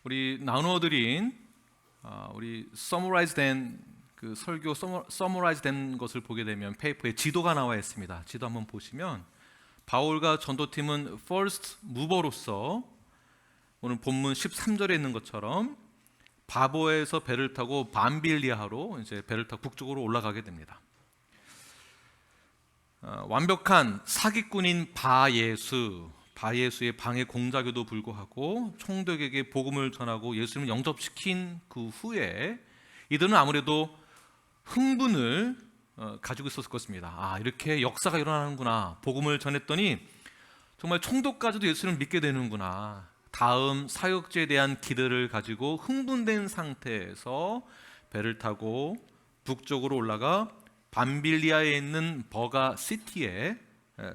우리 나누어드린 우리 서머라이즈된 그 설교 서머라이즈된 것을 보게 되면 페이퍼에 지도가 나와 있습니다. 지도 한번 보시면 바울과 전도팀은 first mover로서 오늘 본문 13절에 있는 것처럼 바보에서 배를 타고 밤빌리아로 이제 배를 타고 북쪽으로 올라가게 됩니다. 완벽한 사기꾼인 바예수의 방해 공작에도 불구하고 총독에게 복음을 전하고 예수님을 영접시킨 그 후에 이들은 아무래도 흥분을 가지고 있었을 것입니다. 이렇게 역사가 일어나는구나. 복음을 전했더니 정말 총독까지도 예수님을 믿게 되는구나. 다음 사역지에 대한 기대를 가지고 흥분된 상태에서 배를 타고 북쪽으로 올라가 밤빌리아에 있는 버가 시티에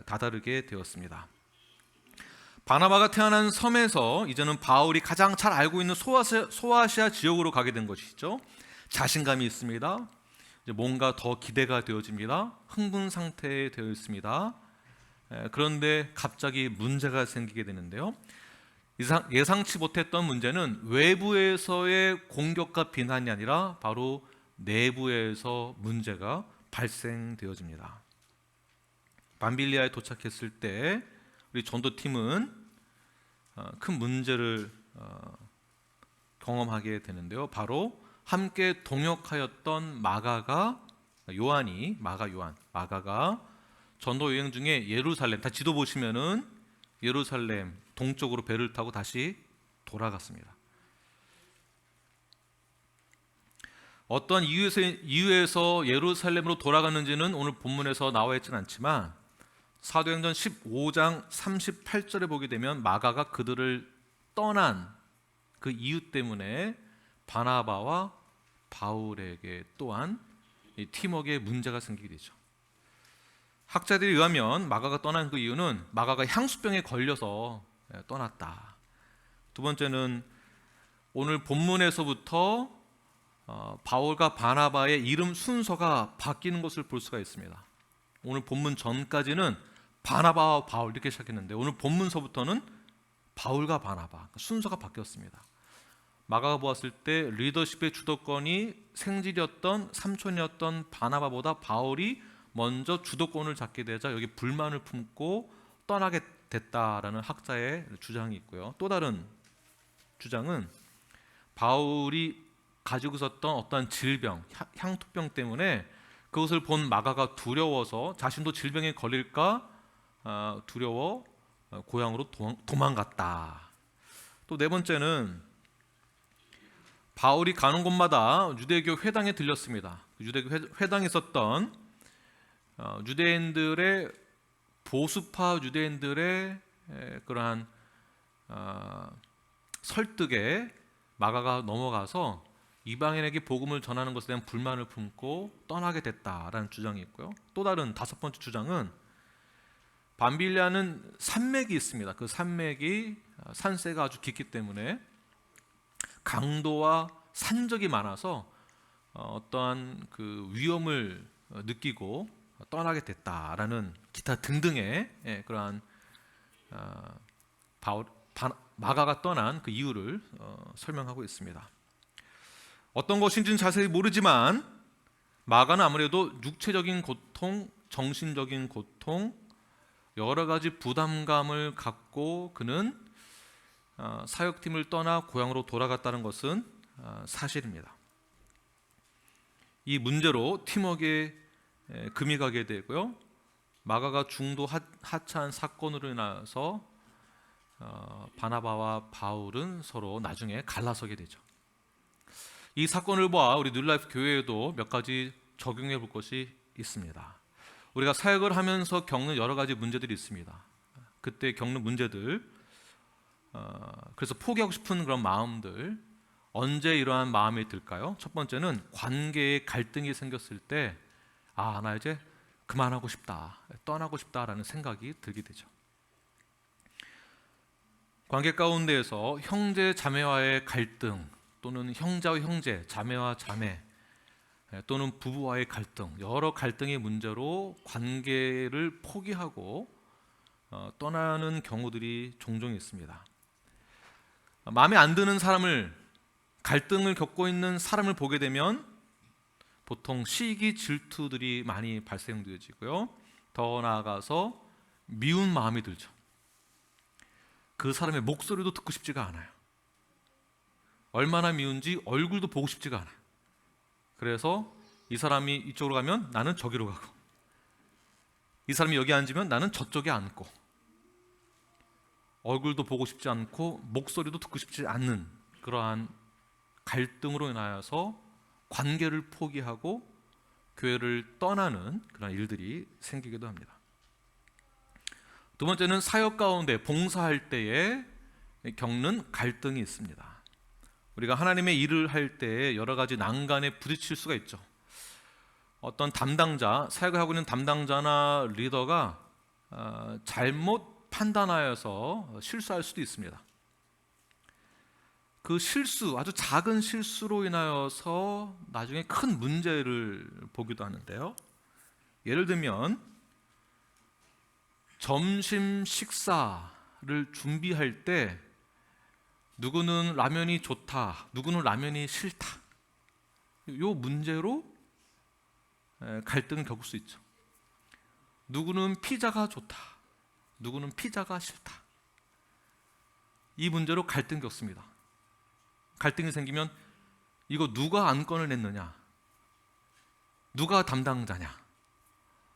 다다르게 되었습니다. 바나바가 태어난 섬에서 이제는 바울이 가장 잘 알고 있는 소아시아 지역으로 가게 된 것이죠. 자신감이 있습니다. 이제 뭔가 더 기대가 되어집니다. 흥분 상태에 되어 있습니다. 그런데 갑자기 문제가 생기게 되는데요. 예상치 못했던 문제는 외부에서의 공격과 비난이 아니라 바로 내부에서 문제가 발생되어집니다. 밤빌리아에 도착했을 때 우리 전도팀은 큰 문제를 경험하게 되는데요. 바로 함께 동역하였던 마가가 전도 여행 중에 예루살렘, 다 지도 보시면은 예루살렘 동쪽으로 배를 타고 다시 돌아갔습니다. 어떤 이유에서 예루살렘으로 돌아갔는지는 오늘 본문에서 나와 있지는 않지만 사도행전 15장 38절에 보게 되면 마가가 그들을 떠난 그 이유 때문에 바나바와 바울에게 또한 이 팀워크에 문제가 생기게 되죠. 학자들에 의하면 마가가 떠난 그 이유는 마가가 향수병에 걸려서 떠났다. 두 번째는 오늘 본문에서부터 바울과 바나바의 이름 순서가 바뀌는 것을 볼 수가 있습니다. 오늘 본문 전까지는 바나바와 바울 이렇게 시작했는데 오늘 본문서부터는 바울과 바나바 순서가 바뀌었습니다. 마가가 보았을 때 리더십의 주도권이 생질이었던 삼촌이었던 바나바보다 바울이 먼저 주도권을 잡게 되자 여기 불만을 품고 떠나게 됐다라는 학자의 주장이 있고요. 또 다른 주장은 바울이 가지고 있었던 어떤 질병, 향토병 때문에 그것을 본 마가가 두려워서 자신도 질병에 걸릴까 두려워 고향으로 도망갔다. 또 네 번째는 바울이 가는 곳마다 유대교 회당에 들렸습니다. 유대교 회당에 있었던 유대인들의 보수파 유대인들의 그러한 설득에 마가가 넘어가서 이방인에게 복음을 전하는 것에 대한 불만을 품고 떠나게 됐다라는 주장이 있고요. 또 다른 다섯 번째 주장은 밤빌리아는 산맥이 있습니다. 그 산맥이 산세가 아주 깊기 때문에 강도와 산적이 많아서 어떠한 그 위험을 느끼고 떠나게 됐다라는 기타 등등의 그러한 마가가 떠난 그 이유를 설명하고 있습니다. 어떤 것인지는 자세히 모르지만 마가는 아무래도 육체적인 고통, 정신적인 고통, 여러 가지 부담감을 갖고 그는 사역팀을 떠나 고향으로 돌아갔다는 것은 사실입니다. 이 문제로 팀워크에 금이 가게 되고요. 마가가 중도 하차한 사건으로 인해서 바나바와 바울은 서로 나중에 갈라서게 되죠. 이 사건을 보아 우리 뉴라이프 교회에도 몇 가지 적용해 볼 것이 있습니다. 우리가 사역을 하면서 겪는 여러 가지 문제들이 있습니다. 그때 겪는 문제들, 그래서 포기하고 싶은 그런 마음들, 언제 이러한 마음이 들까요? 첫 번째는 관계에 갈등이 생겼을 때 나 이제 그만하고 싶다, 떠나고 싶다라는 생각이 들게 되죠. 관계 가운데에서 형제 자매와의 갈등 또는 형제와 형제, 자매와 자매 또는 부부와의 갈등, 여러 갈등의 문제로 관계를 포기하고 떠나는 경우들이 종종 있습니다. 마음에 안 드는 사람을, 갈등을 겪고 있는 사람을 보게 되면 보통 시기, 질투들이 많이 발생되어지고요. 더 나아가서 미운 마음이 들죠. 그 사람의 목소리도 듣고 싶지가 않아요. 얼마나 미운지 얼굴도 보고 싶지가 않아요. 그래서 이 사람이 이쪽으로 가면 나는 저기로 가고, 이 사람이 여기 앉으면 나는 저쪽에 앉고, 얼굴도 보고 싶지 않고 목소리도 듣고 싶지 않는 그러한 갈등으로 인하여서 관계를 포기하고 교회를 떠나는 그런 일들이 생기기도 합니다. 두 번째는 사역 가운데 봉사할 때에 겪는 갈등이 있습니다. 우리가 하나님의 일을 할 때 여러 가지 난간에 부딪힐 수가 있죠. 어떤 담당자, 사역을 하고 있는 담당자나 리더가 잘못 판단하여서 실수할 수도 있습니다. 그 실수, 아주 작은 실수로 인하여서 나중에 큰 문제를 보기도 하는데요. 예를 들면 점심 식사를 준비할 때 누구는 라면이 좋다, 누구는 라면이 싫다, 이 문제로 갈등을 겪을 수 있죠. 누구는 피자가 좋다, 누구는 피자가 싫다, 이 문제로 갈등 겪습니다. 갈등이 생기면 이거 누가 안건을 냈느냐, 누가 담당자냐,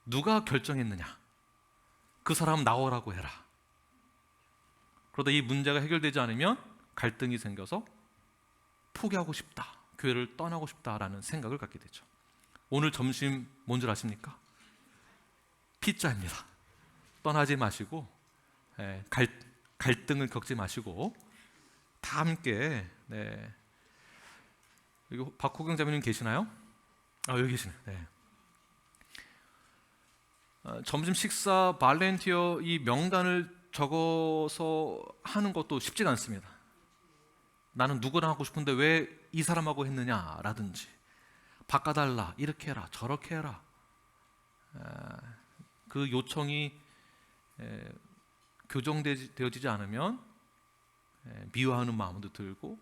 누가 결정했느냐, 그 사람 나오라고 해라. 그러다 이 문제가 해결되지 않으면 갈등이 생겨서 포기하고 싶다, 교회를 떠나고 싶다라는 생각을 갖게 되죠. 오늘 점심 뭔 줄 아십니까? 피자입니다. 떠나지 마시고 갈등을 겪지 마시고 다 함께. 여기 박호경 자매님 계시나요? 여기 계시네. 점심 식사 발렌티어 이 명단을 적어서 하는 것도 쉽지가 않습니다. 나는 누구랑 하고 싶은데 왜 이 사람하고 했느냐라든지, 바꿔달라, 이렇게 해라, 저렇게 해라. 그 요청이 교정되어지지 않으면 미워하는 마음도 들고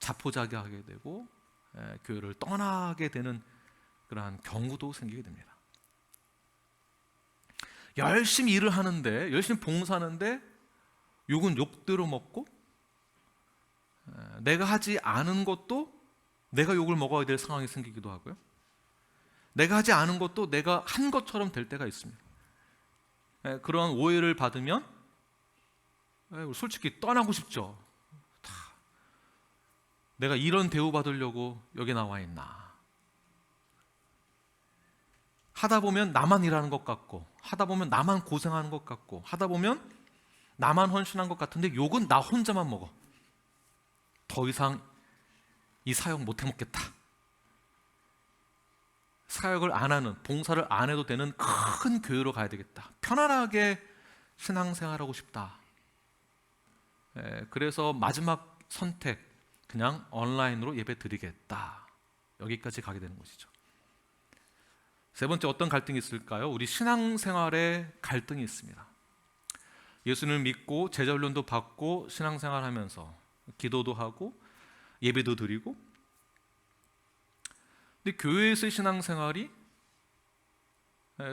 자포자기하게 되고 교회를 떠나게 되는 그러한 경우도 생기게 됩니다. 열심히 일을 하는데, 열심히 봉사하는데 욕은 욕대로 먹고, 내가 하지 않은 것도 내가 욕을 먹어야 될 상황이 생기기도 하고요. 내가 하지 않은 것도 내가 한 것처럼 될 때가 있습니다. 그러한 오해를 받으면 솔직히 떠나고 싶죠. 내가 이런 대우받으려고 여기 나와 있나. 하다 보면 나만 일하는 것 같고, 하다 보면 나만 고생하는 것 같고, 하다 보면 나만 헌신한 것 같은데 욕은 나 혼자만 먹어. 더 이상 이 사역 못 해먹겠다. 사역을 안 하는, 봉사를 안 해도 되는 큰 교회로 가야 되겠다. 편안하게 신앙생활하고 싶다. 그래서 마지막 선택, 그냥 온라인으로 예배 드리겠다. 여기까지 가게 되는 것이죠. 세 번째, 어떤 갈등이 있을까요? 우리 신앙생활에 갈등이 있습니다. 예수님을 믿고 제자훈련도 받고 신앙생활하면서 기도도 하고 예배도 드리고, 근데 교회에서의 신앙생활이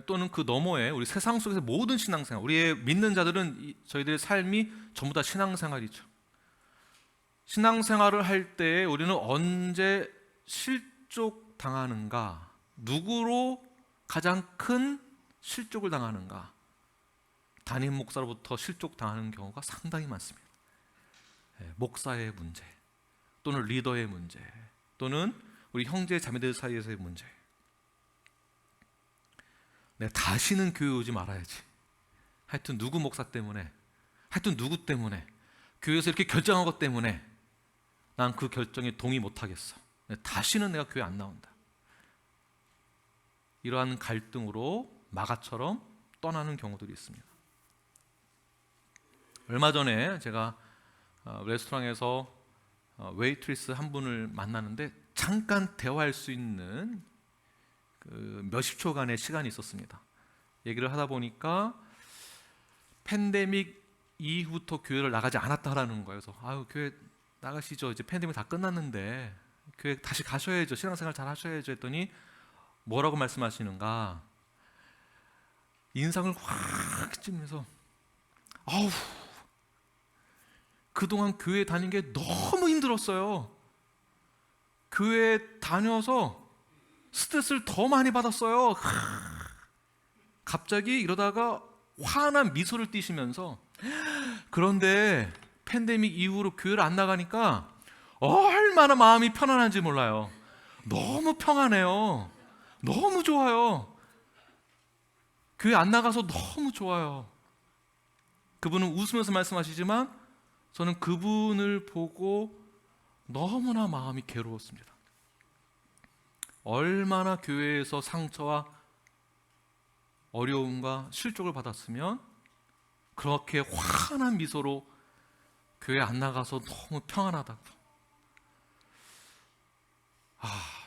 또는 그 너머에 우리 세상 속에서 모든 신앙생활, 우리의 믿는 자들은 저희들의 삶이 전부 다 신앙생활이죠. 신앙생활을 할 때 우리는 언제 실족당하는가, 누구로 가장 큰 실족을 당하는가, 담임 목사로부터 실족당하는 경우가 상당히 많습니다. 목사의 문제, 또는 리더의 문제, 또는 우리 형제 자매들 사이에서의 문제. 다시는 교회 오지 말아야지. 하여튼 누구 목사 때문에, 하여튼 누구 때문에, 교회에서 이렇게 결정한 것 때문에 난 그 결정에 동의 못하겠어. 다시는 내가 교회 안 나온다. 이러한 갈등으로 마가처럼 떠나는 경우들이 있습니다. 얼마 전에 제가 레스토랑에서 웨이트리스 한 분을 만나는데 잠깐 대화할 수 있는 몇십 초간의 시간이 있었습니다. 얘기를 하다 보니까 팬데믹 이후부터 교회를 나가지 않았다라는 거예요. 그래서 교회 나가시죠. 이제 팬데믹 다 끝났는데 교회 다시 가셔야죠. 신앙생활 잘 하셔야죠. 했더니 뭐라고 말씀하시는가? 인상을 확 찌면서 아우, 그동안 교회 다닌 게 너무 힘들었어요. 교회 다녀서 스트레스를 더 많이 받았어요. 갑자기 이러다가 환한 미소를 띠시면서, 그런데 팬데믹 이후로 교회를 안 나가니까 얼마나 마음이 편안한지 몰라요. 너무 평안해요. 너무 좋아요. 교회 안 나가서 너무 좋아요. 그분은 웃으면서 말씀하시지만 저는 그분을 보고 너무나 마음이 괴로웠습니다. 얼마나 교회에서 상처와 어려움과 실족을 받았으면 그렇게 환한 미소로 교회 안 나가서 너무 평안하다고.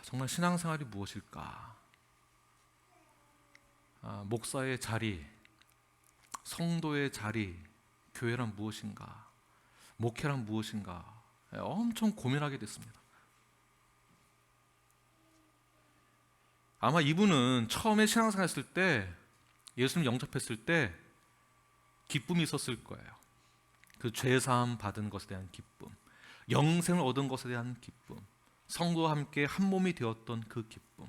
정말 신앙생활이 무엇일까? 목사의 자리, 성도의 자리, 교회란 무엇인가? 목회란 무엇인가? 엄청 고민하게 됐습니다. 아마 이분은 처음에 신앙생활 했을 때, 예수님 영접했을 때 기쁨이 있었을 거예요. 그 죄사함 받은 것에 대한 기쁨, 영생을 얻은 것에 대한 기쁨, 성도와 함께 한 몸이 되었던 그 기쁨,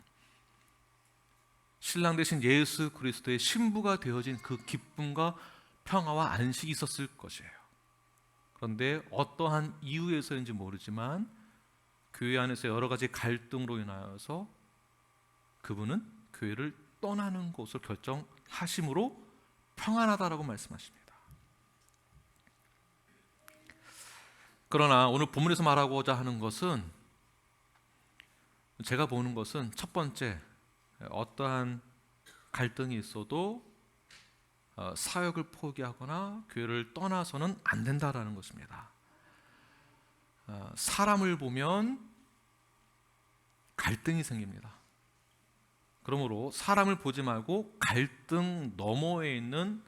신랑 되신 예수 그리스도의 신부가 되어진 그 기쁨과 평화와 안식이 있었을 것이에요. 그런데 어떠한 이유에서인지 모르지만 교회 안에서 여러 가지 갈등으로 인하여서 그분은 교회를 떠나는 것을 결정하심으로 평안하다라고 말씀하십니다. 그러나 오늘 본문에서 말하고자 하는 것은, 제가 보는 것은 첫 번째, 어떠한 갈등이 있어도 사역을 포기하거나 교회를 떠나서는 안 된다라는 것입니다. 사람을 보면 갈등이 생깁니다. 그러므로 사람을 보지 말고 갈등 너머에 있는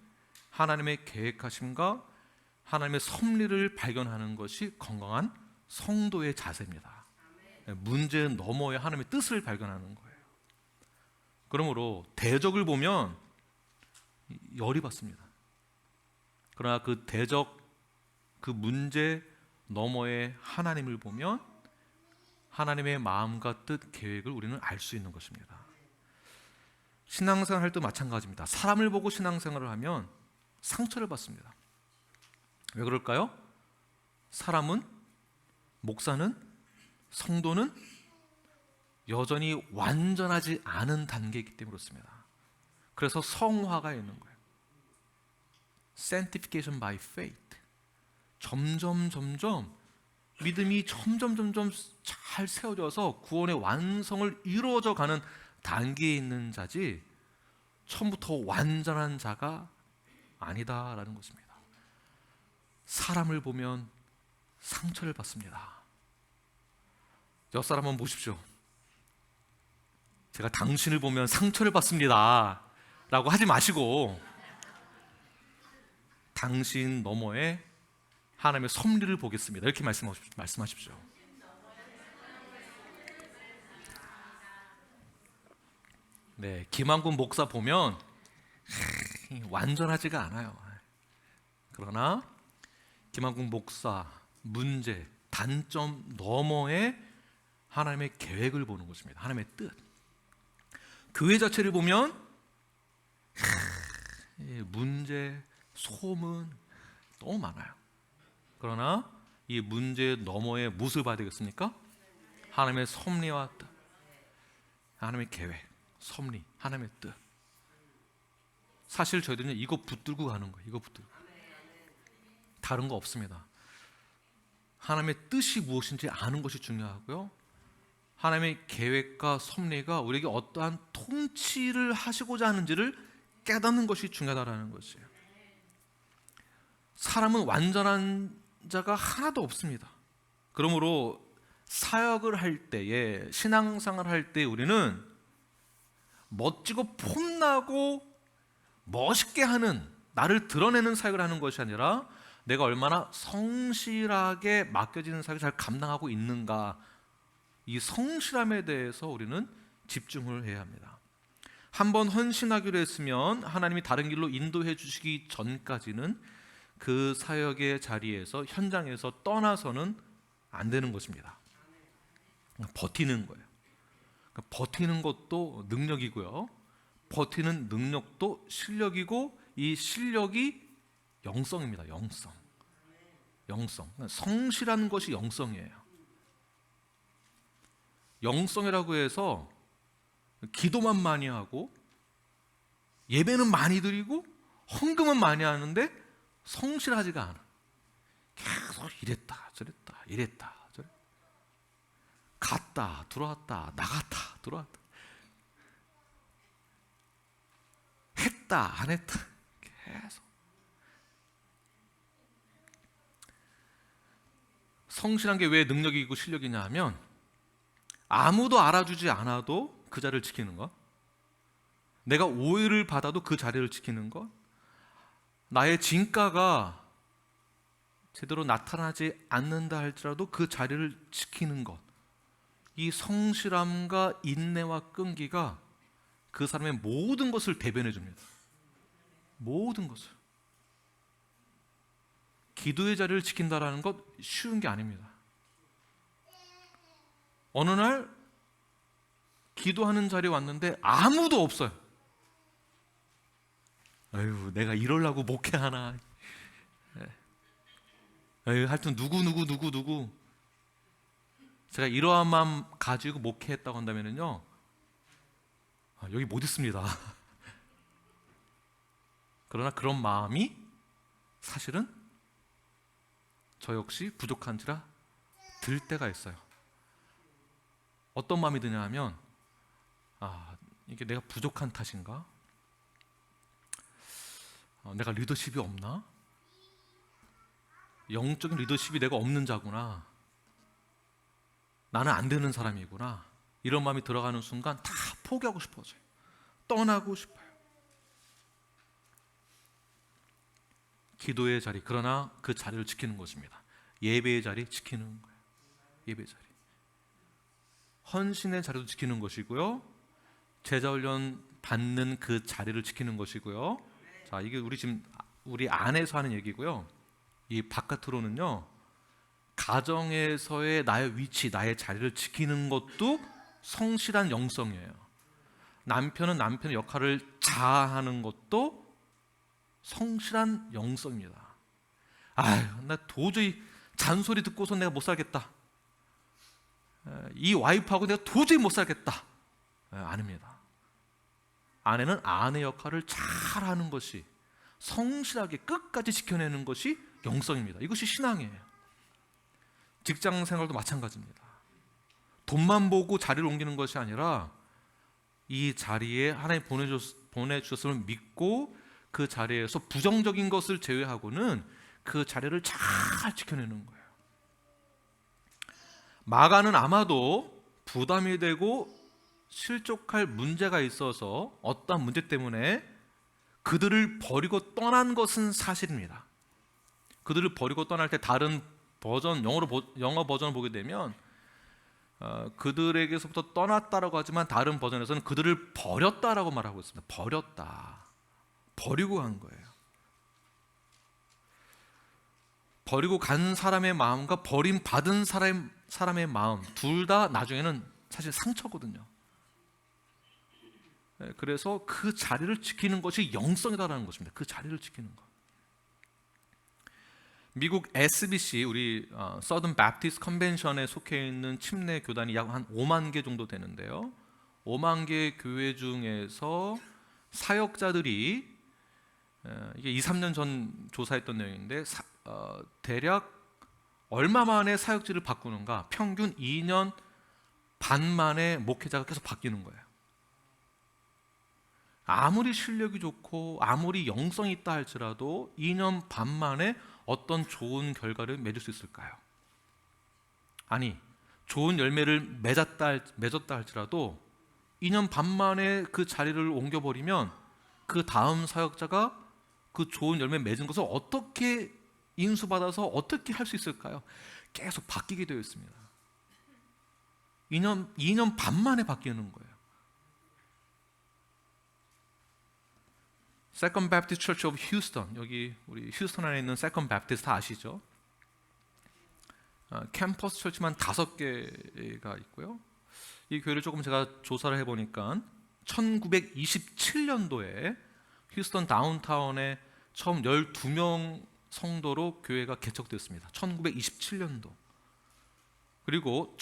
하나님의 계획하심과 하나님의 섭리를 발견하는 것이 건강한 성도의 자세입니다. 문제 너머에 하나님의 뜻을 발견하는 거예요. 그러므로 대적을 보면 열이 받습니다. 그러나 그 대적, 그 문제 너머에 하나님을 보면 하나님의 마음과 뜻, 계획을 우리는 알 수 있는 것입니다. 신앙생활 할 때 마찬가지입니다. 사람을 보고 신앙생활을 하면 상처를 받습니다. 왜 그럴까요? 사람은, 목사는, 성도는 여전히 완전하지 않은 단계이기 때문에 그렇습니다. 그래서 성화가 있는 거예요. Sanctification by faith. 점점 믿음이 점점 잘 세워져서 구원의 완성을 이루어져 가는 단계에 있는 자지 처음부터 완전한 자가 아니다라는 것입니다. 사람을 보면 상처를 받습니다. 옆 사람 한번 보십시오. 제가 당신을 보면 상처를 받습니다 라고 하지 마시고, 당신 너머에 하나님의 섭리를 보겠습니다 이렇게 말씀하십시오. 네, 김한군 목사 보면 완전하지가 않아요. 그러나 김한군 목사 문제, 단점 너머에 하나님의 계획을 보는 것입니다. 하나님의 뜻. 교회 자체를 보면 문제, 소문 너무 많아요. 그러나 이 문제 너머에 무엇을 봐야 되겠습니까? 하나님의 섭리와 뜻, 하나님의 계획, 섭리, 하나님의 뜻. 사실 저희들은 이거 붙들고 가는 거예요. 이거 붙들고. 다른 거 없습니다. 하나님의 뜻이 무엇인지 아는 것이 중요하고요. 하나님의 계획과 섭리가 우리에게 어떠한 통치를 하시고자 하는지를 깨닫는 것이 중요하다는 것이에요. 사람은 완전한 자가 하나도 없습니다. 그러므로 사역을 할 때에, 신앙생활을 할 때 우리는 멋지고 폼나고 멋있게 하는, 나를 드러내는 사역을 하는 것이 아니라 내가 얼마나 성실하게 맡겨지는 사역을 잘 감당하고 있는가, 이 성실함에 대해서 우리는 집중을 해야 합니다. 한번 헌신하기로 했으면 하나님이 다른 길로 인도해 주시기 전까지는 그 사역의 자리에서, 현장에서 떠나서는 안 되는 것입니다. 버티는 거예요. 버티는 것도 능력이고요, 버티는 능력도 실력이고, 이 실력이 영성입니다. 영성. 성실한 것이 영성이에요. 영성이라고 해서 기도만 많이 하고 예배는 많이 드리고 헌금은 많이 하는데 성실하지가 않아. 계속 이랬다 저랬다 갔다 들어왔다 나갔다 들어왔다, 했다 안 했다, 계속. 성실한 게 왜 능력이고 실력이냐 하면, 아무도 알아주지 않아도 그 자리를 지키는 것, 내가 오해를 받아도 그 자리를 지키는 것, 나의 진가가 제대로 나타나지 않는다 할지라도 그 자리를 지키는 것, 이 성실함과 인내와 끈기가 그 사람의 모든 것을 대변해 줍니다. 모든 것을. 기도의 자리를 지킨다라는 것 쉬운 게 아닙니다. 어느 날 기도하는 자리에 왔는데 아무도 없어요. 아유, 내가 이러려고 목회하나. 아유, 하여튼 누구 제가 이러한 마음 가지고 목회했다고 한다면요, 여기 못 있습니다. 그러나 그런 마음이 사실은 저 역시 부족한지라 들 때가 있어요. 어떤 마음이 드냐 하면, 이게 내가 부족한 탓인가? 내가 리더십이 없나? 영적인 리더십이 내가 없는 자구나. 나는 안 되는 사람이구나. 이런 마음이 들어가는 순간 다 포기하고 싶어져요. 떠나고 싶어요. 기도의 자리, 그러나 그 자리를 지키는 것입니다. 예배의 자리 지키는 거예요. 예배 자리. 헌신의 자리도 지키는 것이고요, 제자훈련 받는 그 자리를 지키는 것이고요. 자, 이게 우리 안에서 하는 얘기고요. 이 바깥으로는요, 가정에서의 나의 위치, 나의 자리를 지키는 것도 성실한 영성이에요. 남편은 남편의 역할을 자아하는 것도 성실한 영성입니다. 아유, 나 도저히 잔소리 듣고서 내가 못 살겠다. 이 와이프하고 내가 도저히 못 살겠다. 아닙니다. 아내는 아내 역할을 잘하는 것이, 성실하게 끝까지 지켜내는 것이 영성입니다. 이것이 신앙이에요. 직장 생활도 마찬가지입니다. 돈만 보고 자리를 옮기는 것이 아니라 이 자리에 하나님 보내주셨음을 믿고 그 자리에서 부정적인 것을 제외하고는 그 자리를 잘 지켜내는 거예요. 마가는 아마도 부담이 되고 실족할 문제가 있어서 어떠한 문제 때문에 그들을 버리고 떠난 것은 사실입니다. 그들을 버리고 떠날 때 다른 버전, 영어 버전을 보게 되면 그들에게서부터 떠났다라고 하지만 다른 버전에서는 그들을 버렸다라고 말하고 있습니다. 버렸다. 버리고 간 거예요. 버리고 간 사람의 마음과 버림받은 사람의 마음, 둘 다 나중에는 사실 상처거든요. 그래서 그 자리를 지키는 것이 영성이다라는 것입니다. 그 자리를 지키는 것. 미국 SBC, 우리 서든 배프티스트 컨벤션에 속해 있는 침례 교단이 약 한 5만 개 정도 되는데요. 5만 개 교회 중에서 사역자들이, 이게 2, 3년 전 조사했던 내용인데, 대략 얼마 만에 사역지를 바꾸는가? 평균 2년 반 만에 목회자가 계속 바뀌는 거예요. 아무리 실력이 좋고 아무리 영성이 있다 할지라도 2년 반 만에 어떤 좋은 결과를 맺을 수 있을까요? 아니, 좋은 열매를 맺었다 할지라도 2년 반 만에 그 자리를 옮겨버리면 그 다음 사역자가 그 좋은 열매 맺은 것을 어떻게 인수받아서 어떻게 할 수 있을까요? 계속 바뀌게 되어 있습니다. 2년 반 만에 바뀌는 거예요. Second Baptist Church of Houston, 여기 우리 휴스턴 안에 있는 Second Baptist 다 아시죠? 캠퍼스 철치만 5개가 있고요. 이 교회를 조금 제가 조사를 해보니까 1927년도에 휴스턴 다운타운에 처음 12명 성도로 교회가 개척됐습니다. 1927년도. 그리고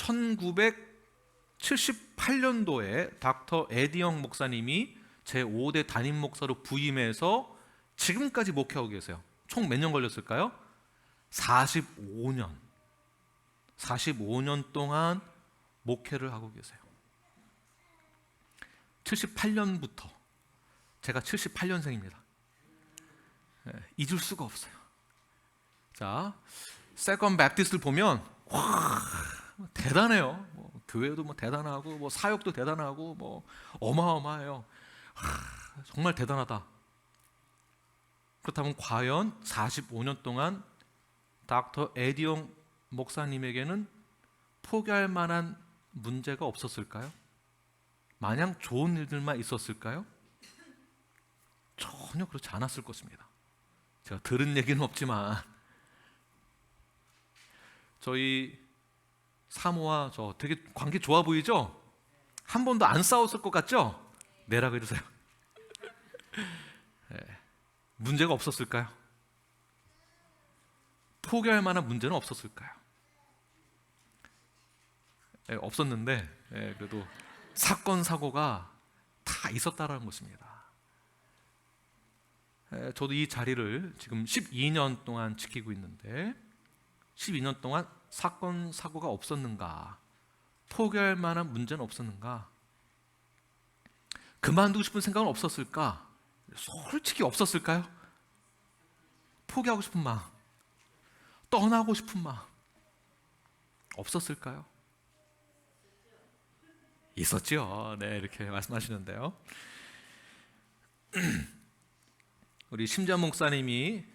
1978년도에 닥터 에디영 목사님이 제5대 담임 목사로 부임해서 지금까지 목회하고 계세요. 총 몇 년 걸렸을까요? 45년. 45년 동안 목회를 하고 계세요. 78년부터, 제가 78년생입니다. 잊을 수가 없어요. 자, 세컨 배프티스트를 보면 와, 대단해요. 교회도 대단하고 사역도 대단하고 어마어마해요. 정말 대단하다. 그렇다면 과연 45년 동안 닥터 에디영 목사님에게는 포기할 만한 문제가 없었을까요? 마냥 좋은 일들만 있었을까요? 전혀 그렇지 않았을 것입니다. 제가 들은 얘기는 없지만 저희 사모와 저 되게 관계 좋아 보이죠? 한 번도 안 싸웠을 것 같죠? 내라고 해주세요. 네. 문제가 없었을까요? 포기할 만한 문제는 없었을까요? 네, 없었는데 그래도 사건 사고가 다 있었다라는 것입니다. 저도 이 자리를 지금 12년 동안 지키고 있는데 12년 동안 사건 사고가 없었는가? 포기할 만한 문제는 없었는가? 그만두고 싶은 생각은 없었을까? 솔직히 없었을까요? 포기하고 싶은 마음, 떠나고 싶은 마음 없었을까요? 있었죠. 네, 이렇게 말씀하시는데요. 우리 심지한 목사님이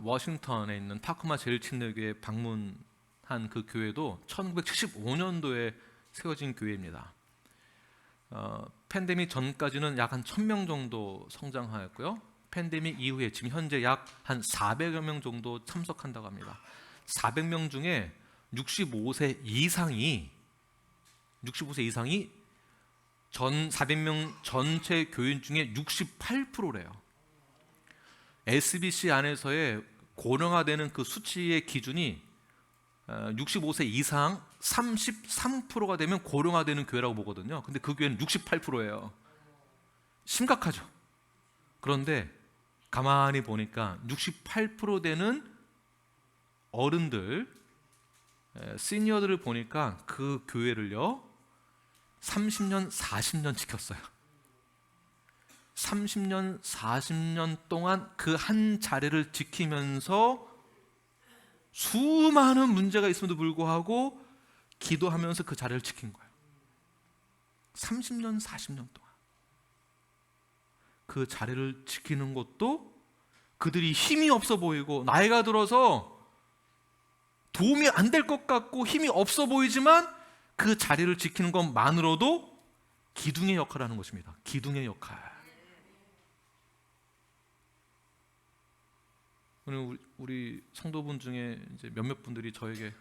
워싱턴에 있는 타코마 제일침례교회 방문한 그 교회도 1975년도에 세워진 교회입니다. 팬데믹 전까지는 약 한 1000명 정도 성장하였고요. 팬데믹 이후에 지금 현재 약 한 400여 명 정도 참석한다고 합니다. 400명 중에 65세 이상이 전 400명 전체 교인 중에 68%래요. SBC 안에서의 고령화되는 그 수치의 기준이 65세 이상 33%가 되면 고령화되는 교회라고 보거든요. 근데 그 교회는 68%예요. 심각하죠. 그런데 가만히 보니까 68% 되는 어른들, 시니어들을 보니까 그 교회를요 30년, 40년 지켰어요. 30년, 40년 동안 그 한 자리를 지키면서 수많은 문제가 있음에도 불구하고 기도하면서 그 자리를 지킨 거예요. 30년, 40년 동안 그 자리를 지키는 것도 그들이 힘이 없어 보이고 나이가 들어서 도움이 안 될 것 같고 힘이 없어 보이지만 그 자리를 지키는 것만으로도 기둥의 역할을 하는 것입니다. 기둥의 역할. 오늘 우리 성도분 중에 이제 몇몇 분들이 저에게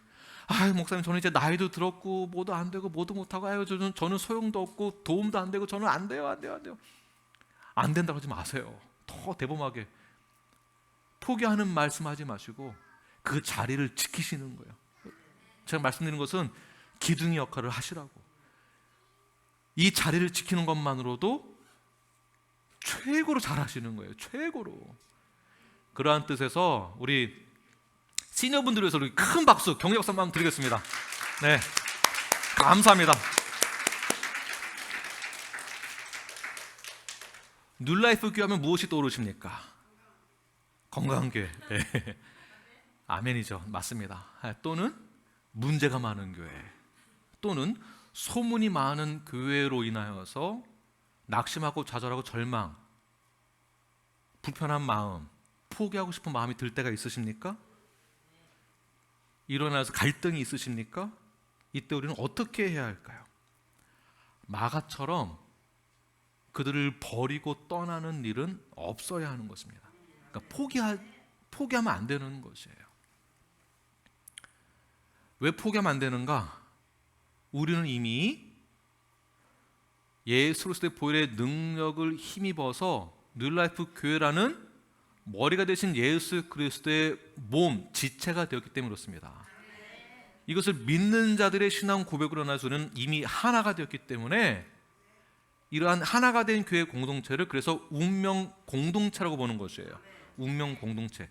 목사님 저는 이제 나이도 들었고 뭐도 안 되고 뭐도 못하고 저는 소용도 없고 도움도 안 되고 저는 안 돼요. 안 된다고 하지 마세요. 더 대범하게 포기하는 말씀하지 마시고 그 자리를 지키시는 거예요. 제가 말씀드리는 것은 기둥의 역할을 하시라고. 이 자리를 지키는 것만으로도 최고로 잘하시는 거예요. 최고로. 그러한 뜻에서 우리 시니어분들을 위해서 우리 큰 박수, 격려 박수 한번 드리겠습니다. 네, 감사합니다. 뉴라이프 교회 하면 무엇이 떠오르십니까? 건강한 교회. 네. 아멘이죠. 맞습니다. 또는 문제가 많은 교회, 또는 소문이 많은 교회로 인하여서 낙심하고 좌절하고 절망, 불편한 마음, 포기하고 싶은 마음이 들 때가 있으십니까? 일어나서 갈등이 있으십니까? 이때 우리는 어떻게 해야 할까요? 마가처럼 그들을 버리고 떠나는 일은 없어야 하는 것입니다. 그러니까 포기하면 안 되는 것이에요. 왜 포기하면 안 되는가? 우리는 이미 예수 그리스도의 보혈의 능력을 힘입어서 뉴라이프 교회라는 머리가 되신 예수 그리스도의 몸, 지체가 되었기 때문에 그렇습니다. 이것을 믿는 자들의 신앙 고백으로 인해서 우리는 이미 하나가 되었기 때문에 이러한 하나가 된 교회 공동체를 그래서 운명 공동체라고 보는 것이에요. 운명 공동체.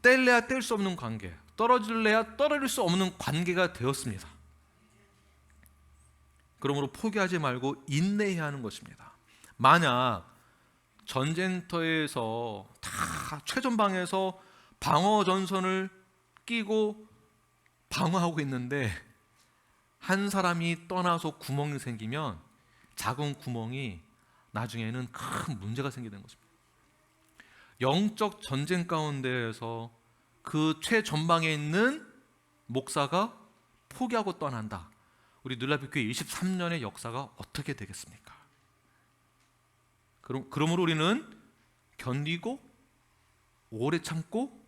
뗄래야 뗄 수 없는 관계, 떨어질래야 떨어질 수 없는 관계가 되었습니다. 그러므로 포기하지 말고 인내해야 하는 것입니다. 만약 전쟁터에서 다 최전방에서 방어 전선을 끼고 방어하고 있는데 한 사람이 떠나서 구멍이 생기면 작은 구멍이 나중에는 큰 문제가 생기는 것입니다. 영적 전쟁 가운데에서 그 최전방에 있는 목사가 포기하고 떠난다. 우리 뉴라이프 교회 23년의 역사가 어떻게 되겠습니까? 그러므로 우리는 견디고 오래 참고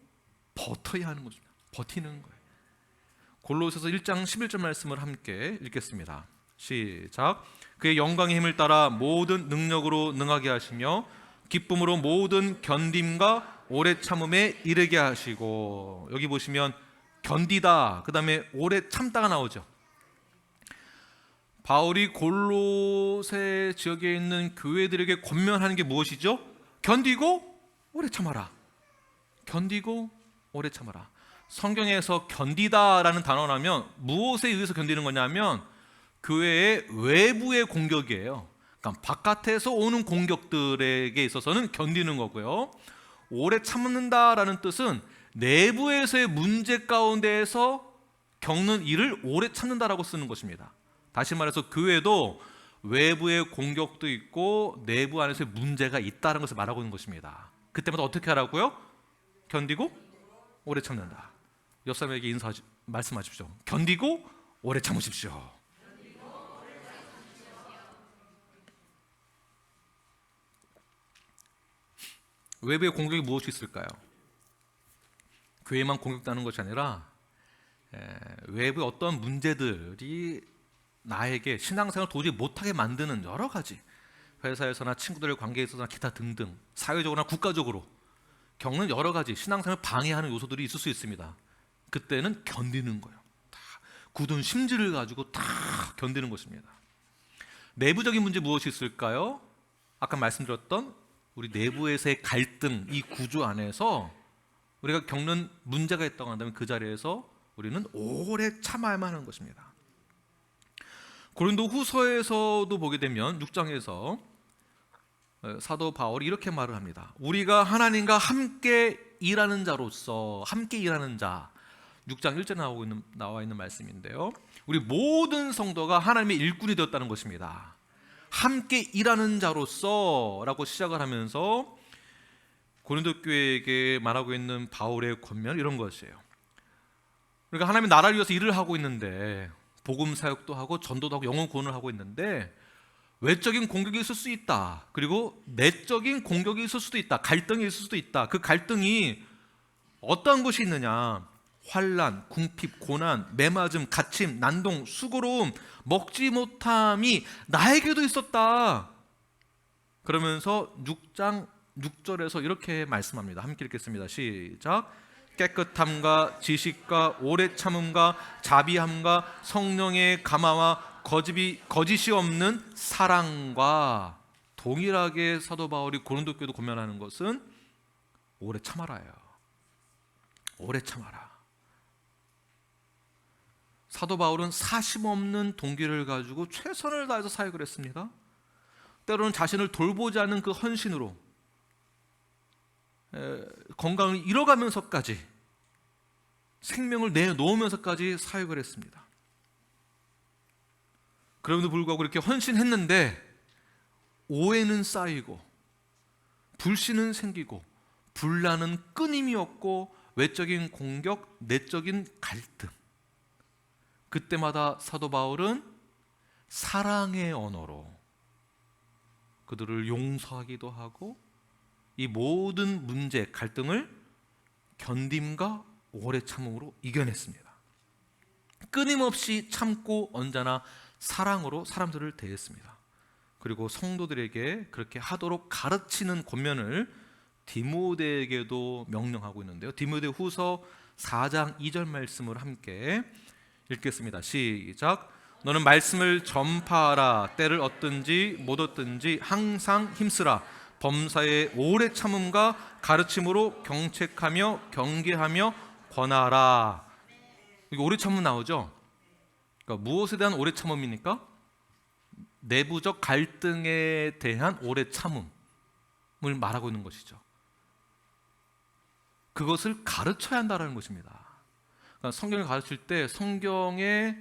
버텨야 하는 것입니다. 버티는 거예요. 골로새서 1장 11절 말씀을 함께 읽겠습니다. 시작. 그의 영광의 힘을 따라 모든 능력으로 능하게 하시며 기쁨으로 모든 견딤과 오래 참음에 이르게 하시고, 여기 보시면 견디다, 그 다음에 오래 참다가 나오죠. 바울이 골로새 지역에 있는 교회들에게 권면하는 게 무엇이죠? 견디고 오래 참아라. 견디고 오래 참아라. 성경에서 견디다라는 단어라면 무엇에 의해서 견디는 거냐면 교회의 외부의 공격이에요. 그러니까 바깥에서 오는 공격들에게 있어서는 견디는 거고요. 오래 참는다라는 뜻은 내부에서의 문제 가운데에서 겪는 일을 오래 참는다라고 쓰는 것입니다. 다시 말해서 교회도 외부의 공격도 있고 내부 안에서의 문제가 있다는 것을 말하고 있는 것입니다. 그때마다 어떻게 하라고요? 견디고 오래 참는다. 옆 사람에게 말씀하십시오. 견디고 오래 참으십시오. 외부의 공격이 무엇이 있을까요? 교회만 공격당하는 것이 아니라 외부의 어떤 문제들이 나에게 신앙생활을 도저히 못하게 만드는 여러 가지, 회사에서나 친구들의 관계에 있어서나 기타 등등 사회적으로나 국가적으로 겪는 여러 가지 신앙생활을 방해하는 요소들이 있을 수 있습니다. 그때는 견디는 거예요. 다 굳은 심지를 가지고 다 견디는 것입니다. 내부적인 문제 무엇이 있을까요? 아까 말씀드렸던 우리 내부에서의 갈등, 이 구조 안에서 우리가 겪는 문제가 있다고 한다면 그 자리에서 우리는 오래 참아야만 하는 것입니다. 고린도 후서에서도 보게 되면 6장에서 사도 바울이 이렇게 말을 합니다. 우리가 하나님과 함께 일하는 자로서, 함께 일하는 자, 6장 1절에 나와 있는 말씀인데요, 우리 모든 성도가 하나님의 일꾼이 되었다는 것입니다. 함께 일하는 자로서 라고 시작을 하면서 고린도 교회에게 말하고 있는 바울의 권면, 이런 것이에요. 그러니까 하나님의 나라를 위해서 일을 하고 있는데, 복음 사역도 하고 전도도 하고 영혼 구원을 하고 있는데 외적인 공격이 있을 수 있다. 그리고 내적인 공격이 있을 수도 있다. 갈등이 있을 수도 있다. 그 갈등이 어떠한 것이 있느냐? 환난, 궁핍, 고난, 매맞음, 갇힘, 난동, 수고로움, 먹지 못함이 나에게도 있었다. 그러면서 6장 6절에서 이렇게 말씀합니다. 함께 읽겠습니다. 시작. 깨끗함과 지식과 오래 참음과 자비함과 성령의 감화와 거짓이 없는 사랑과, 동일하게 사도 바울이 고린도 교회도 권면하는 것은 오래 참아라요. 오래 참아라. 사도 바울은 사심 없는 동기를 가지고 최선을 다해서 사역을 했습니다. 때로는 자신을 돌보지 않는 그 헌신으로 건강을 잃어가면서까지, 생명을 내놓으면서까지 사역을 했습니다. 그럼에도 불구하고 이렇게 헌신했는데 오해는 쌓이고 불신은 생기고 분란은 끊임이 없고 외적인 공격, 내적인 갈등. 그때마다 사도 바울은 사랑의 언어로 그들을 용서하기도 하고 이 모든 문제, 갈등을 견딤과 오래 참음으로 이겨냈습니다. 끊임없이 참고 언제나 사랑으로 사람들을 대했습니다. 그리고 성도들에게 그렇게 하도록 가르치는 권면을 디모데에게도 명령하고 있는데요. 디모데 후서 4장 2절 말씀을 함께 읽겠습니다. 시작. 너는 말씀을 전파하라. 때를 얻든지 못 얻든지 항상 힘쓰라. 범사에 오래 참음과 가르침으로 경책하며 경계하며 권하라. 이거 오래 참음 나오죠? 그러니까 무엇에 대한 오래 참음입니까? 내부적 갈등에 대한 오래 참음을 말하고 있는 것이죠. 그것을 가르쳐야 한다는 것입니다. 그러니까 성경을 가르칠 때 성경의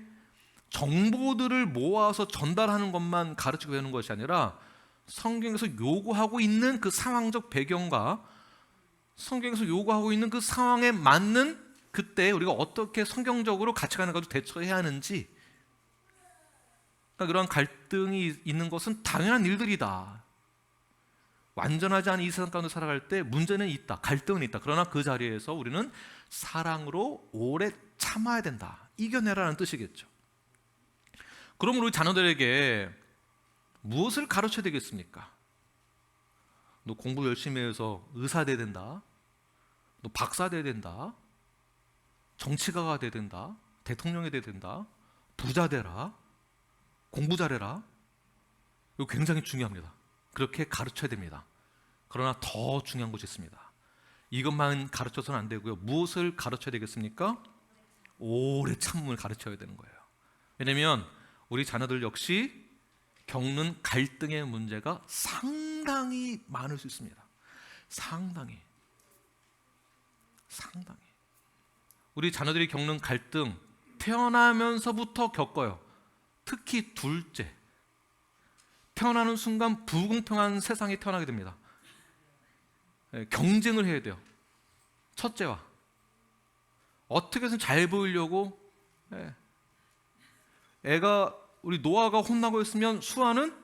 정보들을 모아서 전달하는 것만 가르치고 배우는 것이 아니라 성경에서 요구하고 있는 그 상황적 배경과 성경에서 요구하고 있는 그 상황에 맞는 그때 우리가 어떻게 성경적으로 가치관을 가지고 대처해야 하는지, 그러니까 그런 갈등이 있는 것은 당연한 일들이다. 완전하지 않은 이 세상 가운데 살아갈 때 문제는 있다, 갈등은 있다. 그러나 그 자리에서 우리는 사랑으로 오래 참아야 된다, 이겨내라는 뜻이겠죠. 그럼 우리 자녀들에게 무엇을 가르쳐야 되겠습니까? 너 공부 열심히 해서 의사 돼야 된다, 너 박사 돼야 된다, 정치가가 돼야 된다, 대통령이 돼야 된다, 부자 되라, 공부 잘해라. 이거 굉장히 중요합니다. 그렇게 가르쳐야 됩니다. 그러나 더 중요한 것이 있습니다. 이것만 가르쳐서는 안 되고요. 무엇을 가르쳐야 되겠습니까? 오래 참음을 가르쳐야 되는 거예요. 왜냐하면 우리 자녀들 역시 겪는 갈등의 문제가 상당히 많을 수 있습니다. 상당히. 우리 자녀들이 겪는 갈등 태어나면서부터 겪어요. 특히 둘째, 태어나는 순간 불공평한 세상에 태어나게 됩니다. 경쟁을 해야 돼요. 첫째와 어떻게 해서 잘 보이려고, 애가 우리 노아가 혼나고 있으면 수아는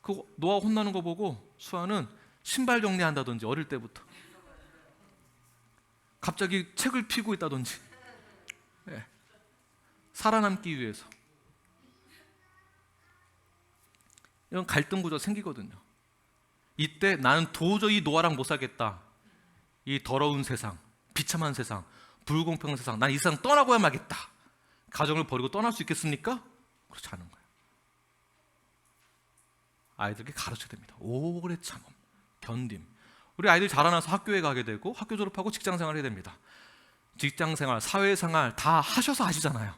그 노아 혼나는 거 보고 수아는 신발 정리한다든지, 어릴 때부터 갑자기 책을 피고 있다든지, 살아남기 위해서. 이런 갈등 구조가 생기거든요. 이때 나는 도저히 노아랑 못 살겠다. 이 더러운 세상, 비참한 세상, 불공평한 세상, 난 이 세상 떠나고야 말겠다. 가정을 버리고 떠날 수 있겠습니까? 그렇지 않은 거예요. 아이들에게 가르쳐야 됩니다. 오래 참음, 견딤. 우리 아이들 자라나서 학교에 가게 되고 학교 졸업하고 직장생활을 해야 됩니다. 직장생활, 사회생활 다 하셔서 아시잖아요.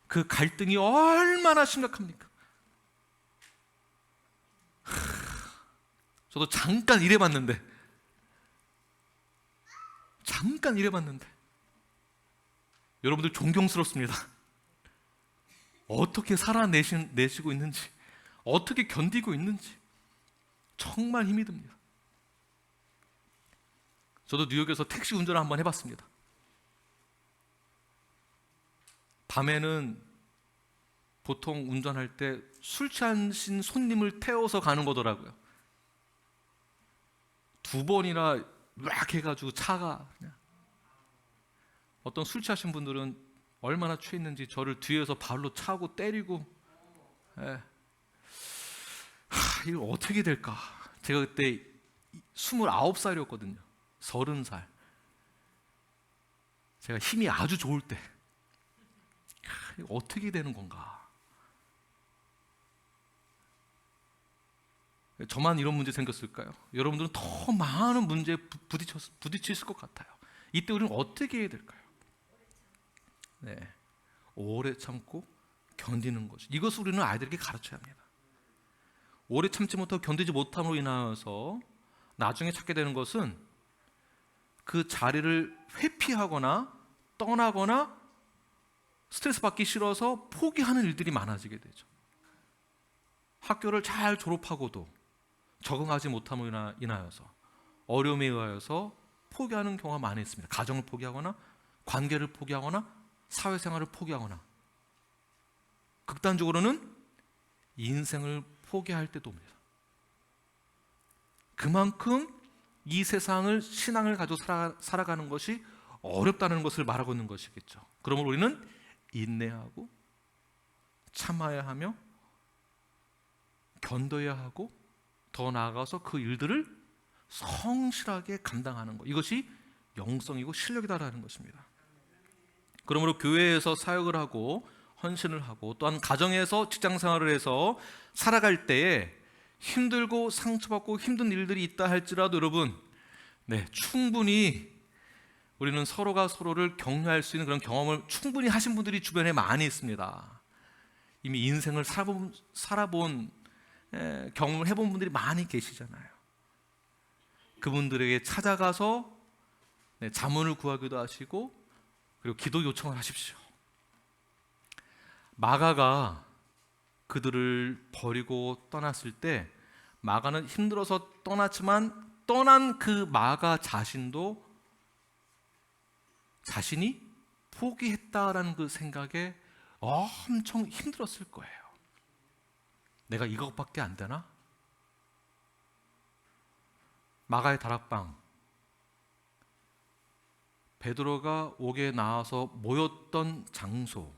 그 갈등이 얼마나 심각합니까? 저도 잠깐 일해봤는데 여러분들 존경스럽습니다. 어떻게 살아내시고 있는지, 어떻게 견디고 있는지 정말 힘이 듭니다. 저도 뉴욕에서 택시 운전을 한번 해봤습니다. 밤에는 보통 운전할 때 술 취하신 손님을 태워서 가는 거더라고요. 2번이나 막 해가지고 차가 그냥. 어떤 술 취하신 분들은 얼마나 취했는지 저를 뒤에서 발로 차고 때리고. 이거 어떻게 될까? 제가 그때 29살이었거든요 30살. 제가 힘이 아주 좋을 때 이거 어떻게 되는 건가? 저만 이런 문제 생겼을까요? 여러분들은 더 많은 문제에 부딪혔을 것 같아요. 이때 우리는 어떻게 해야 될까요? 오래 참고 견디는 것, 이것을 우리는 아이들에게 가르쳐야 합니다. 오래 참지 못하고 견디지 못함으로 인하여서 나중에 찾게 되는 것은 그 자리를 회피하거나 떠나거나 스트레스 받기 싫어서 포기하는 일들이 많아지게 되죠. 학교를 잘 졸업하고도 적응하지 못함으로 인하여서 어려움에 의하여서 포기하는 경우가 많이 있습니다. 가정을 포기하거나 관계를 포기하거나 사회생활을 포기하거나 극단적으로는 인생을 포기할 때도 옵니다. 그만큼 이 세상을 신앙을 가지고 살아가는 것이 어렵다는 것을 말하고 있는 것이겠죠. 그러므로 우리는 인내하고 참아야 하며 견뎌야 하고 더 나아가서 그 일들을 성실하게 감당하는 것, 이것이 영성이고 실력이다라는 것입니다. 그러므로 교회에서 사역을 하고 헌신을 하고 또한 가정에서 직장생활을 해서 살아갈 때에 힘들고 상처받고 힘든 일들이 있다 할지라도 여러분, 충분히 우리는 서로가 서로를 격려할 수 있는 그런 경험을 충분히 하신 분들이 주변에 많이 있습니다. 이미 인생을 살아본 경험을 해본 분들이 많이 계시잖아요. 그분들에게 찾아가서 자문을 구하기도 하시고 그리고 기도 요청을 하십시오. 마가가 그들을 버리고 떠났을 때 마가는 힘들어서 떠났지만 떠난 그 마가 자신도 자신이 포기했다라는 그 생각에 엄청 힘들었을 거예요. 내가 이것밖에 안 되나? 마가의 다락방, 베드로가 옥에 나와서 모였던 장소,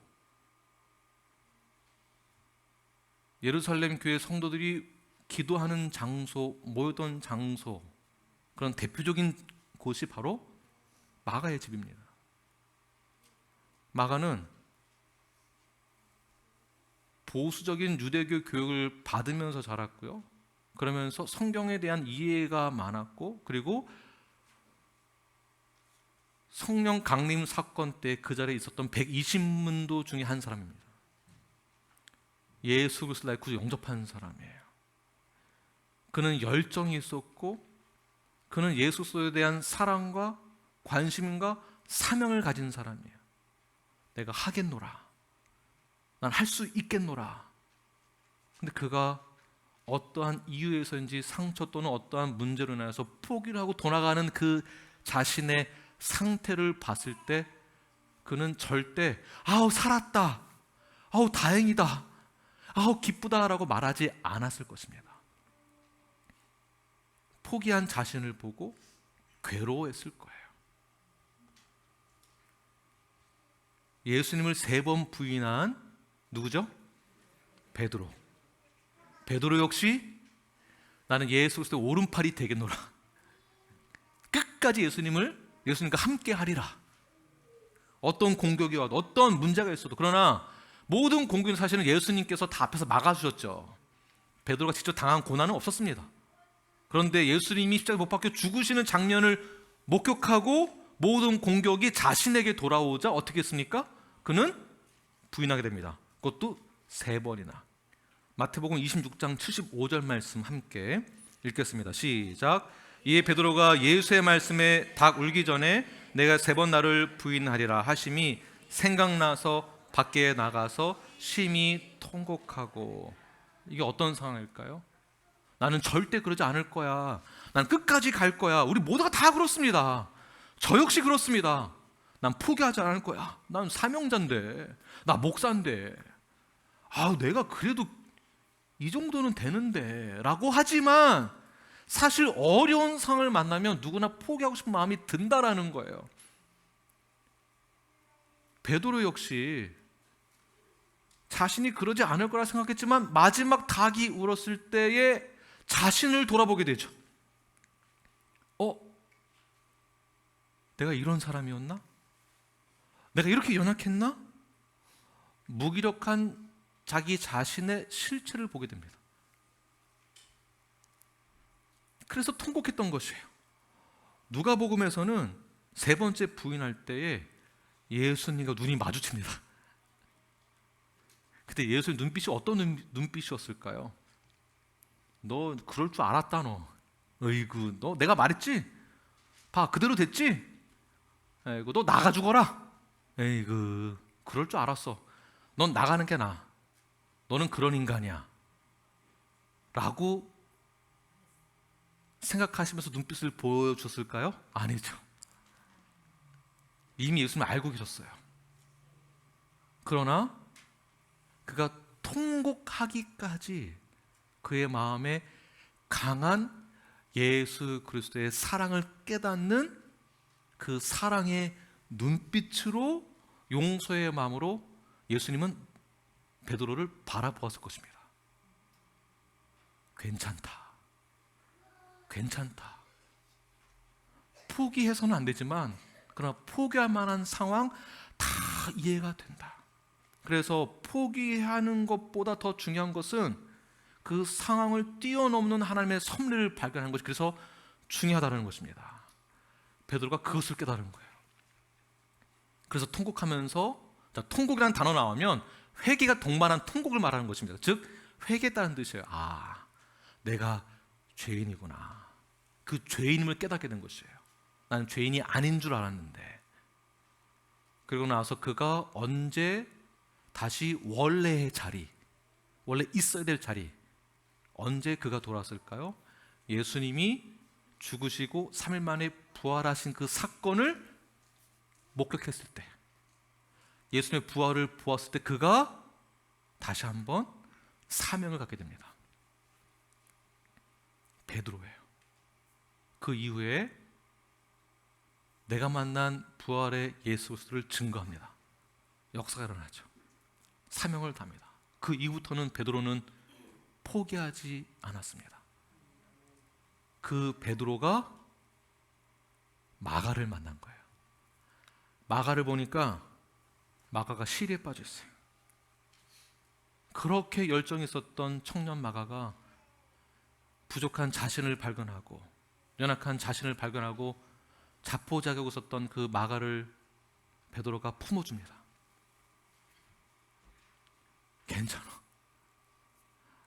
예루살렘 교회 성도들이 기도하는 장소, 모였던 장소, 그런 대표적인 곳이 바로 마가의 집입니다. 마가는 보수적인 유대교 교육을 받으면서 자랐고요. 그러면서 성경에 대한 이해가 많았고, 그리고 성령 강림 사건 때 그 자리에 있었던 120문도 중에 한 사람입니다. 예수 그리스도를 구주 영접한 사람이에요. 그는 열정이 있었고 그는 예수 그리스도에 대한 사랑과 관심과 사명을 가진 사람이에요. 내가 하겠노라, 난 할 수 있겠노라. 근데 그가 어떠한 이유에서인지 상처 또는 어떠한 문제로 인해서 포기를 하고 돌아가는 그 자신의 상태를 봤을 때 그는 절대 아우 살았다, 아우 다행이다, 아우 기쁘다라고 말하지 않았을 것입니다. 포기한 자신을 보고 괴로워했을 거예요. 예수님을 3번 부인한 누구죠? 베드로. 베드로 역시 나는 예수 그리스도의 오른팔이 되겠노라. 끝까지 예수님과 함께 하리라. 어떤 공격이 와도 어떤 문제가 있어도, 그러나 모든 공격은 사실은 예수님께서 다 앞에서 막아주셨죠. 베드로가 직접 당한 고난은 없었습니다. 그런데 예수님이 십자가에 못 박혀 죽으시는 장면을 목격하고 모든 공격이 자신에게 돌아오자 어떻게 했습니까? 그는 부인하게 됩니다. 그것도 3번이나. 마태복음 26장 75절 말씀 함께 읽겠습니다. 시작. 이에 베드로가 예수의 말씀에 닭 울기 전에 내가 3번 나를 부인하리라 하심이 생각나서 밖에 나가서 심히 통곡하고. 이게 어떤 상황일까요? 나는 절대 그러지 않을 거야, 난 끝까지 갈 거야. 우리 모두가 다 그렇습니다. 저 역시 그렇습니다. 난 포기하지 않을 거야. 난 사명자인데, 나 목사인데, 내가 그래도 이 정도는 되는데 라고 하지만 사실 어려운 상황을 만나면 누구나 포기하고 싶은 마음이 든다라는 거예요. 베드로 역시 자신이 그러지 않을 거라 생각했지만 마지막 닭이 울었을 때에 자신을 돌아보게 되죠. 내가 이런 사람이었나? 내가 이렇게 연약했나? 무기력한 자기 자신의 실체를 보게 됩니다. 그래서 통곡했던 것이에요. 누가복음에서는 3번째 부인할 때에 예수님과 눈이 마주칩니다. 그때 예수님 눈빛이 어떤 눈빛이었을까요? 너 그럴 줄 알았다, 너. 어이구, 너 내가 말했지? 봐, 그대로 됐지? 에이구, 너 나가 죽어라. 에이구, 그럴 줄 알았어. 넌 나가는 게 나아. 너는 그런 인간이야. 라고 생각하시면서 눈빛을 보여줬을까요? 아니죠. 이미 예수님을 알고 계셨어요. 그러나 그가 통곡하기까지 그의 마음에 강한 예수 그리스도의 사랑을 깨닫는 그 사랑의 눈빛으로, 용서의 마음으로 예수님은 베드로를 바라보았을 것입니다. 괜찮다. 포기해서는 안 되지만 그러나 포기할 만한 상황 다 이해가 된다. 그래서 포기하는 것보다 더 중요한 것은 그 상황을 뛰어넘는 하나님의 섭리를 발견하는 것이 그래서 중요하다는 것입니다. 베드로가 그것을 깨달은 거예요. 그래서 통곡하면서, 통곡이라는 단어 나오면 회개가 동반한 통곡을 말하는 것입니다. 즉 회개했다는 뜻이에요. 내가 죄인이구나. 그 죄인임을 깨닫게 된 것이에요. 나는 죄인이 아닌 줄 알았는데. 그리고 나서 그가 언제 다시 원래의 자리, 원래 있어야 될 자리, 언제 그가 돌아왔을까요? 예수님이 죽으시고 3일 만에 부활하신 그 사건을 목격했을 때, 예수님의 부활을 보았을 때 그가 다시 한번 사명을 갖게 됩니다. 베드로예요. 그 이후에 내가 만난 부활의 예수 그리스도를 증거합니다. 역사가 일어나죠. 사명을 답니다. 그 이후부터는 베드로는 포기하지 않았습니다. 그 베드로가 마가를 만난 거예요. 마가를 보니까 마가가 시리에 빠져 있어요. 그렇게 열정이 있었던 청년 마가가 부족한 자신을 발견하고, 연약한 자신을 발견하고 자포자기하고 있었던 그 마가를 베드로가 품어줍니다. 괜찮아.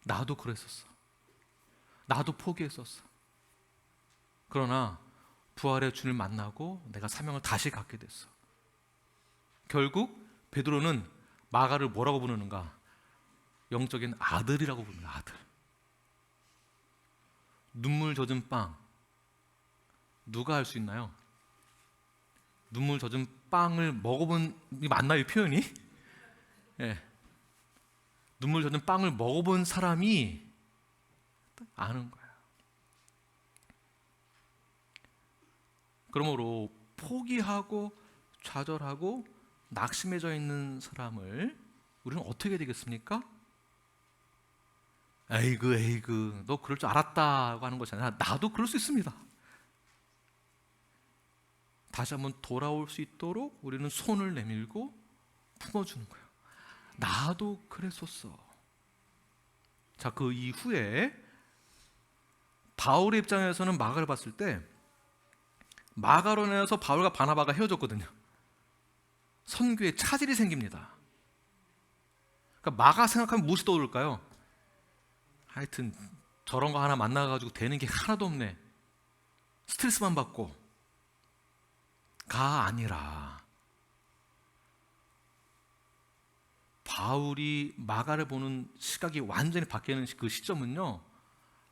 나도 그랬었어. 나도 포기했었어. 그러나 부활의 주를 만나고 내가 사명을 다시 갖게 됐어. 결국 베드로는 마가를 뭐라고 부르는가? 영적인 아들이라고 부릅니다. 아들. 눈물 젖은 빵, 누가 할 수 있나요? 눈물 젖은 빵을 먹어본, 이 맞나요, 이 표현이? 예. 눈물 젖은 빵을 먹어본 사람이 아는 거예요. 그러므로 포기하고 좌절하고 낙심해져 있는 사람을 우리는 어떻게 되겠습니까? 에이그 너 그럴 줄 알았다고 하는 것이 아니라 나도 그럴 수 있습니다. 다시 한번 돌아올 수 있도록 우리는 손을 내밀고 품어주는 거예요. 나도 그랬었어. 자, 그 이후에 바울의 입장에서는 마가를 봤을 때, 마가로 인해서 바울과 바나바가 헤어졌거든요. 선교에 차질이 생깁니다. 그러니까 마가 생각하면 무엇이 떠오를까요? 하여튼 저런 거 하나 만나가지고 되는 게 하나도 없네. 스트레스만 받고. 가 아니라 바울이 마가를 보는 시각이 완전히 바뀌는 그 시점은요,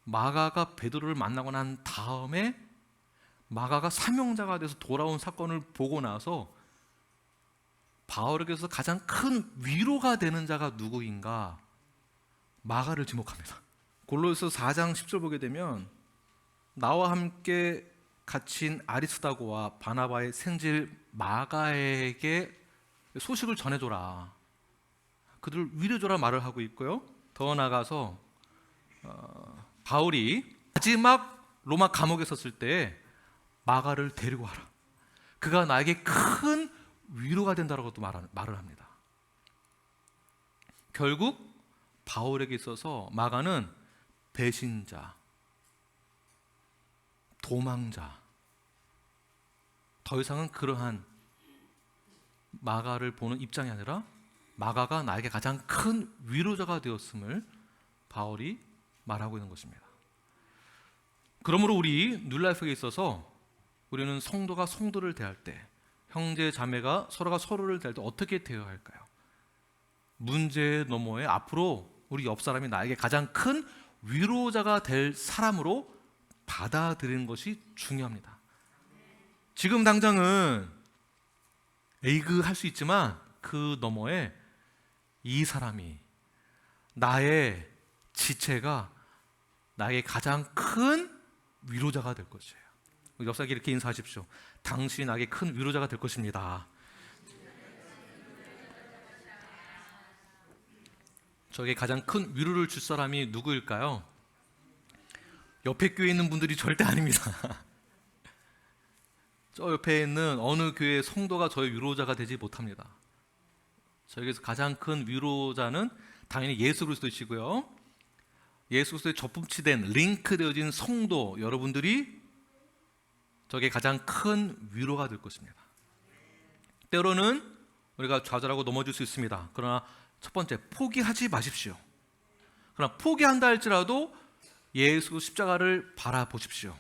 마가가 베드로를 만나고 난 다음에 마가가 사명자가 돼서 돌아온 사건을 보고 나서 바울에게서 가장 큰 위로가 되는 자가 누구인가? 마가를 지목합니다. 골로새서 4장 10절 보게 되면 나와 함께 갇힌 아리스다고와 바나바의 생질 마가에게 소식을 전해줘라. 그들을 위로줘라 말을 하고 있고요. 더 나아가서 바울이 마지막 로마 감옥에 있었을 때 마가를 데리고 와라. 그가 나에게 큰 위로가 된다라고 또 말을 합니다. 결국 바울에게 있어서 마가는 배신자, 도망자, 더 이상은 그러한 마가를 보는 입장이 아니라 마가가 나에게 가장 큰 위로자가 되었음을 바울이 말하고 있는 것입니다. 그러므로 우리 뉴라이프에 있어서 우리는 성도가 성도를 대할 때, 형제 자매가 서로가 서로를 대할 때 어떻게 대해야 할까요? 문제 너머에 앞으로 우리 옆 사람이 나에게 가장 큰 위로자가 될 사람으로 받아들이는 것이 중요합니다. 지금 당장은 에이그 할 수 있지만 그 너머에 이 사람이, 나의 지체가 나의 가장 큰 위로자가 될 것이에요. 옆사람에게 이렇게 인사하십시오. 당신이 나에게 큰 위로자가 될 것입니다. 저에게 가장 큰 위로를 줄 사람이 누구일까요? 옆에 교회에 있는 분들이 절대 아닙니다. 저 옆에 있는 어느 교회의 성도가 저의 위로자가 되지 못합니다. 저에게서 가장 큰 위로자는 당연히 예수 그리스도이시고요, 예수 그리스도에 접붙이된 링크되어진 성도 여러분들이 저에게 가장 큰 위로가 될 것입니다. 때로는 우리가 좌절하고 넘어질 수 있습니다. 그러나 첫 번째, 포기하지 마십시오. 그러나 포기한다 할지라도 예수 십자가를 바라보십시오.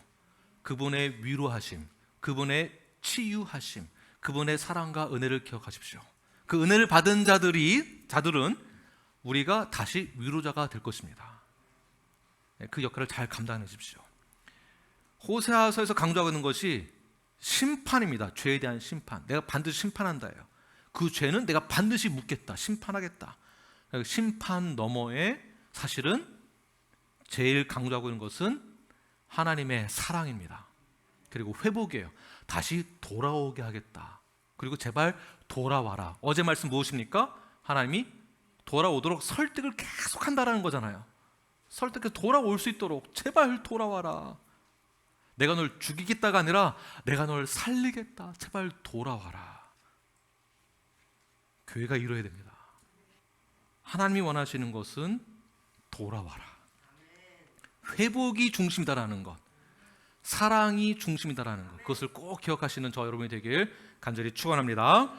그분의 위로하심, 그분의 치유하심, 그분의 사랑과 은혜를 기억하십시오. 그 은혜를 받은 자들은 우리가 다시 위로자가 될 것입니다. 그 역할을 잘 감당해 주십시오. 호세아서에서 강조하고 있는 것이 심판입니다. 죄에 대한 심판. 내가 반드시 심판한다예요. 그 죄는 내가 반드시 묻겠다, 심판하겠다. 심판 너머에 사실은 제일 강조하고 있는 것은 하나님의 사랑입니다. 그리고 회복이에요. 다시 돌아오게 하겠다. 그리고 제발 돌아와라. 어제 말씀 무엇입니까? 하나님이 돌아오도록 설득을 계속 한다라는 거잖아요. 설득해서 돌아올 수 있도록 제발 돌아와라. 내가 널 죽이겠다가 아니라 내가 널 살리겠다. 제발 돌아와라. 교회가 이뤄야 됩니다. 하나님이 원하시는 것은 돌아와라. 회복이 중심이다라는 것, 사랑이 중심이다라는 것, 그것을 꼭 기억하시는 저 여러분이 되길 간절히 축원합니다.